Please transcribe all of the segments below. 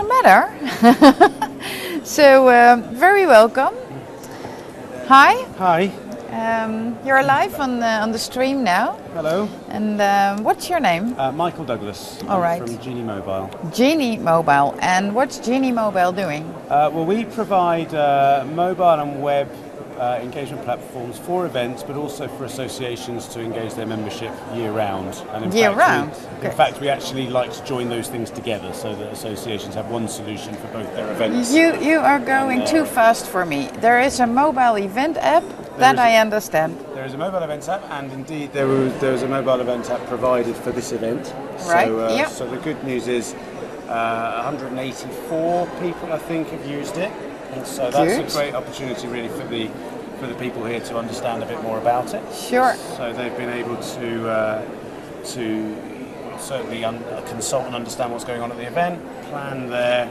matter. So, very welcome. Hi. Hi. You're live on the stream now. Hello. And what's your name? Michael Douglas. All right. From Genie Mobile. Genie Mobile. And what's Genie Mobile doing? Well, we provide mobile and web engagement platforms for events, but also for associations to engage their membership year-round. And in fact, we actually like to join those things together so that associations have one solution for both their events. You are going too fast for me. There is a mobile event app that I understand. There is a mobile events app, and indeed there was a mobile event app provided for this event. Right. So the good news is 184 people, I think, have used it. And so that's a great opportunity really for the people here to understand a bit more about it. Sure. So they've been able to certainly consult and understand what's going on at the event, plan their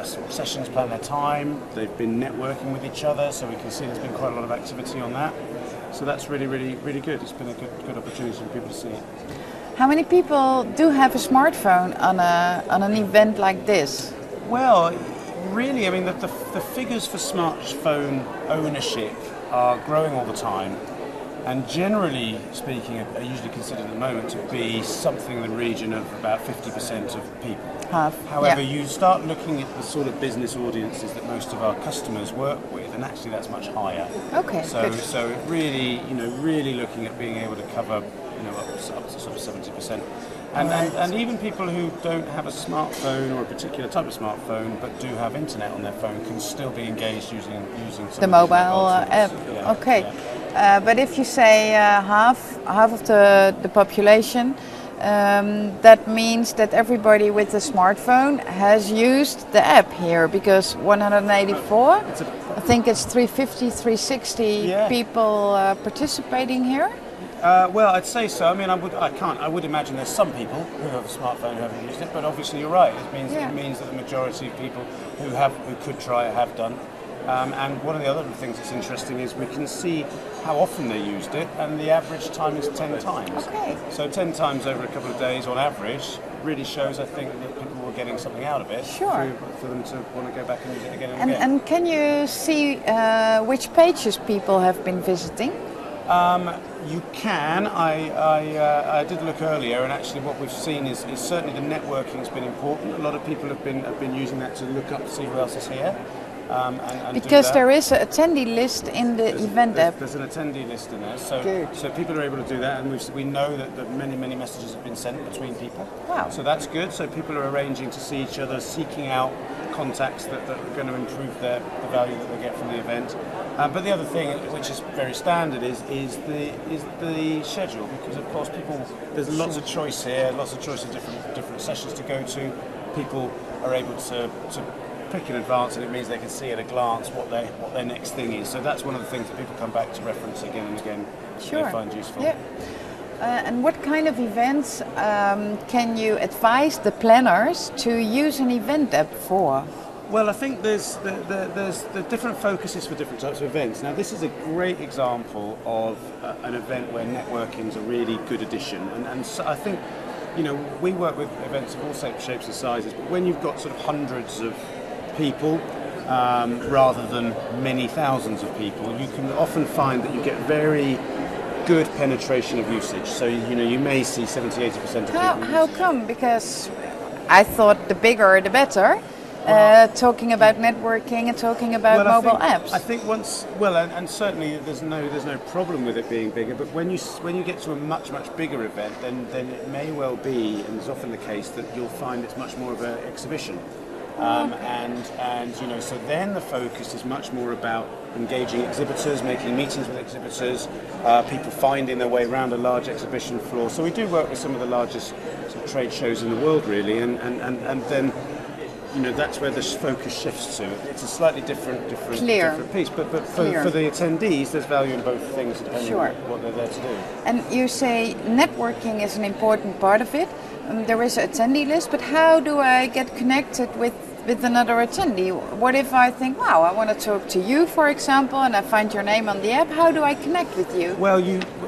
sort of sessions, plan their time. They've been networking with each other, so we can see there's been quite a lot of activity on that. So that's really, really, really good. It's been a good opportunity for people to see it. How many people do have a smartphone on an event like this? Well, really, I mean, the figures for smartphone ownership are growing all the time, and generally speaking, are usually considered at the moment to be something in the region of about 50% of people. However, you start looking at the sort of business audiences that most of our customers work with, and actually that's much higher. Okay. So really, really looking at being able to cover, up to sort of 70%. And even people who don't have a smartphone or a particular type of smartphone but do have internet on their phone can still be engaged using the mobile app. Yeah, okay. Yeah. But if you say half of the population, that means that everybody with a smartphone has used the app here, because 184, I think it's 350, 360 people participating here. Well, I'd say so. I mean, I would imagine there's some people who have a smartphone who haven't used it, but obviously you're right. It means that the majority of people who could try it have done. And one of the other things that's interesting is we can see how often they used it, and the average time is 10 times. Okay. So 10 times over a couple of days on average really shows, I think, that people were getting something out of it. Sure. For them to want to go back and use it again and again. And can you see which pages people have been visiting? You can. I did look earlier, and actually what we've seen is certainly the networking has been important. A lot of people have been using that to look up to see who else is here. And because there is an attendee list in the event app. There's an attendee list in there, so people are able to do that, and we know that many messages have been sent between people. Wow. So that's good. So people are arranging to see each other, seeking out contacts that are going to improve the value that they get from the event. But the other thing, which is very standard, is the schedule, because of course there's lots of choice here, lots of choice of different sessions to go to. People are able to pick in advance, and it means they can see at a glance what their next thing is. So that's one of the things that people come back to reference again and again. Sure. They find useful. Yeah. And what kind of events can you advise the planners to use an event app for? Well, I think there's the different focuses for different types of events. Now, this is a great example of an event where networking is a really good addition, and so I think, we work with events of all shapes and sizes, but when you've got sort of hundreds of people rather than many thousands of people, you can often find that you get very good penetration of usage. So you may see 70-80% of people. How come? Because I thought the bigger the better. Talking about networking and talking about mobile apps. I think and certainly there's no problem with it being bigger. But when you get to a much bigger event, then it may well be, and it's often the case, that you'll find it's much more of an exhibition. So then the focus is much more about engaging exhibitors, making meetings with exhibitors, people finding their way around a large exhibition floor. So we do work with some of the largest sort of trade shows in the world, really, and then that's where the focus shifts to. It's a slightly different piece, but for the attendees, there's value in both things depending on what they're there to do. And you say networking is an important part of it. There is an attendee list, but how do I get connected with another attendee? What if I think, wow, I want to talk to you, for example, and I find your name on the app? How do I connect with you? Well,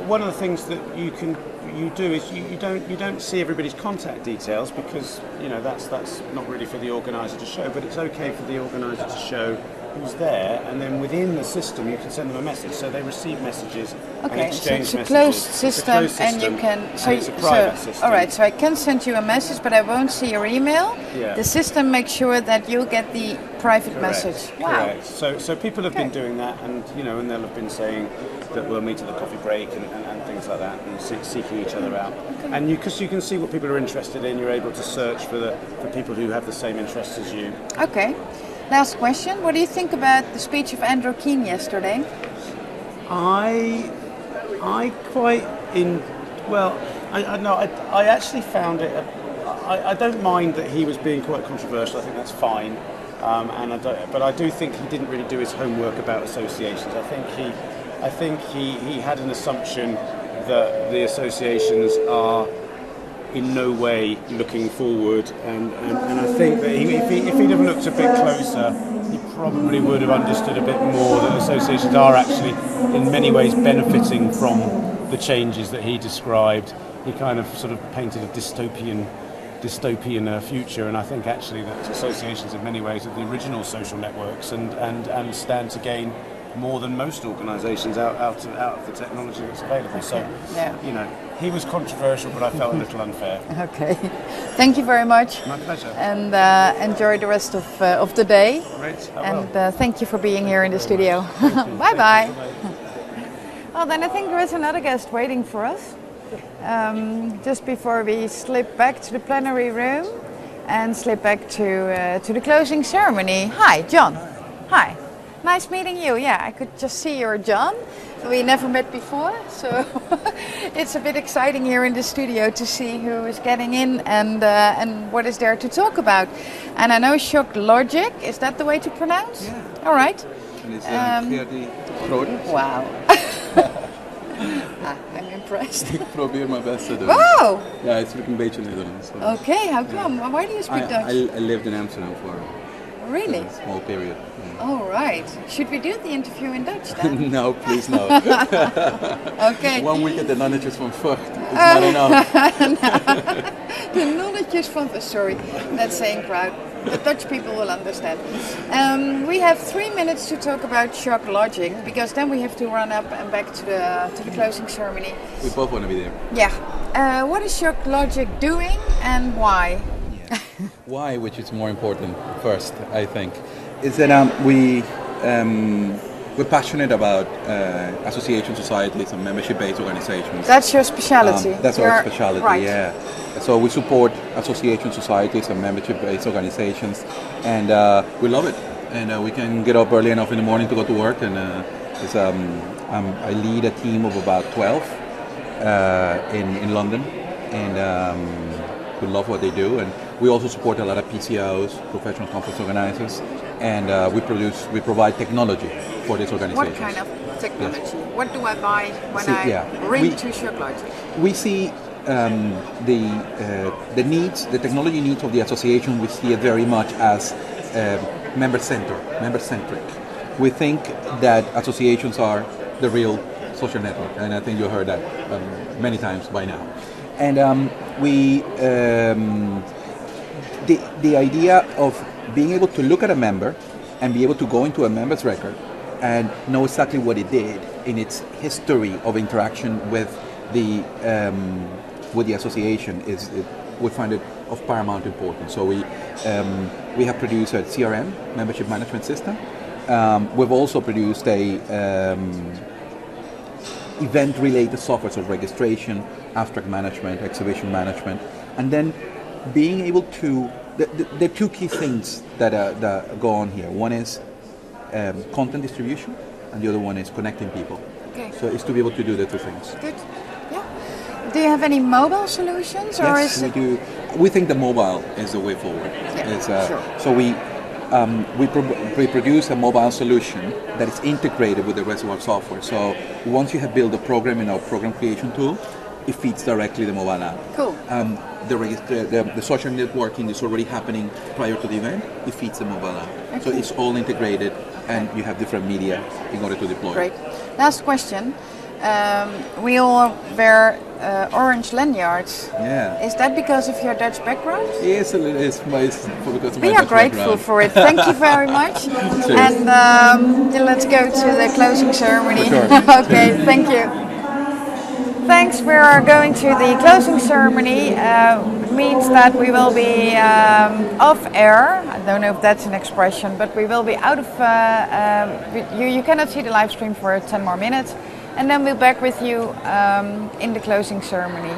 one of the things that you can you do is you don't see everybody's contact details because that's not really for the organizer to show, but it's okay for the organizer to show who's there, and then within the system you can send them a message, so they receive messages and Okay, so exchange it's a messages. closed It's a system, closed and you system, can. and it's a private system. All right, so I can send you a message, but I won't see your email. Yeah. The system makes sure that you get the private Correct, message. Wow. correct. So people have been doing that, and and they'll have been saying that we'll meet at the coffee break and things like that, and seeking each other out. And because you can see what people are interested in, you're able to search for people who have the same interests as you. Okay. Last question. What do you think about the speech of Andrew Keane yesterday? I quite I actually found it. I don't mind that he was being quite controversial. I think that's fine. But I do think he didn't really do his homework about associations. I think he had an assumption that the associations are in no way looking forward, and I think that if he'd have looked a bit closer, he probably would have understood a bit more that associations are actually in many ways benefiting from the changes that he described. He kind of sort of painted a dystopian future, and I think actually that associations in many ways are the original social networks and stand to gain more than most organisations out of the technology that's available. So, he was controversial, but I felt a little unfair. Okay. Thank you very much. My pleasure. And enjoy the rest of the day. Great. And thank you for being here in the studio. Bye bye. Well, then I think there is another guest waiting for us. Just before we slip back to the plenary room and slip back to the closing ceremony. Hi, John. Hi. Nice meeting you. Yeah, I could just see you're John. We never met before, so it's a bit exciting here in the studio to see who is getting in and what is there to talk about. And I know Shock Logic, is that the way to pronounce? Yeah. All right. And it's Gerdy Groot. Wow. I'm impressed. Ik probeer mijn best te doen. Wow. Ja, ik spreek een beetje Nederlands. So. Okay, how come? Why do you speak Dutch? I lived in Amsterdam for Really? a small period. All right. Should we do the interview in Dutch then? No, please no. Okay. 1 week at the nonnetjes van Vught is not enough. The nonnetjes van... Sorry, that's saying proud. The Dutch people will understand. We have 3 minutes to talk about Shock Logic, because then we have to run up and back to the closing ceremony. We both want to be there. Yeah. What is Shock Logic doing and why? Why, which is more important first, I think, is that we're passionate about association societies and membership-based organizations. That's your specialty. That's our specialty, right. Yeah. So we support association societies and membership-based organizations, and we love it. And we can get up early enough in the morning to go to work. And I lead a team of about 12 in London, and we love what they do. And we also support a lot of PCOs, professional conference organizers, and we provide technology for these organizations. What kind of technology? Yes. What do I buy when I ring to Shock Logic? We see the needs, the technology needs of the association. We see it very much as member-centric. We think that associations are the real social network, and I think you heard that many times by now. And the idea of being able to look at a member and be able to go into a member's record and know exactly what it did in its history of interaction with the association we find it of paramount importance. So we have produced a CRM, membership management system. We've also produced a event-related software, so registration, abstract management, exhibition management, and then being able to. There are two key things that go on here. One is content distribution, and the other one is connecting people. Okay. So it's to be able to do the two things. Good. Yeah. Do you have any mobile solutions, or yes, we do. We think the mobile is the way forward. Yeah, sure. So we produce a mobile solution that is integrated with the rest of our software. So once you have built a program in our program creation tool, it feeds directly the mobile app. Cool. The social networking is already happening prior to the event. It feeds the mobile app. Okay. So it's all integrated, and you have different media in order to deploy. Great. Last question. we all wear orange lanyards. Yeah. Is that because of your Dutch background? Yes, it's because of my We are Dutch grateful background. for it. Thank you very much. And let's go to the closing ceremony. For sure. Okay, thank you. Thanks. We are going to the closing ceremony. It means that we will be off air. I don't know if that's an expression, but we will be out of. You cannot see the live stream for 10 more minutes, and then we'll be back with you in the closing ceremony.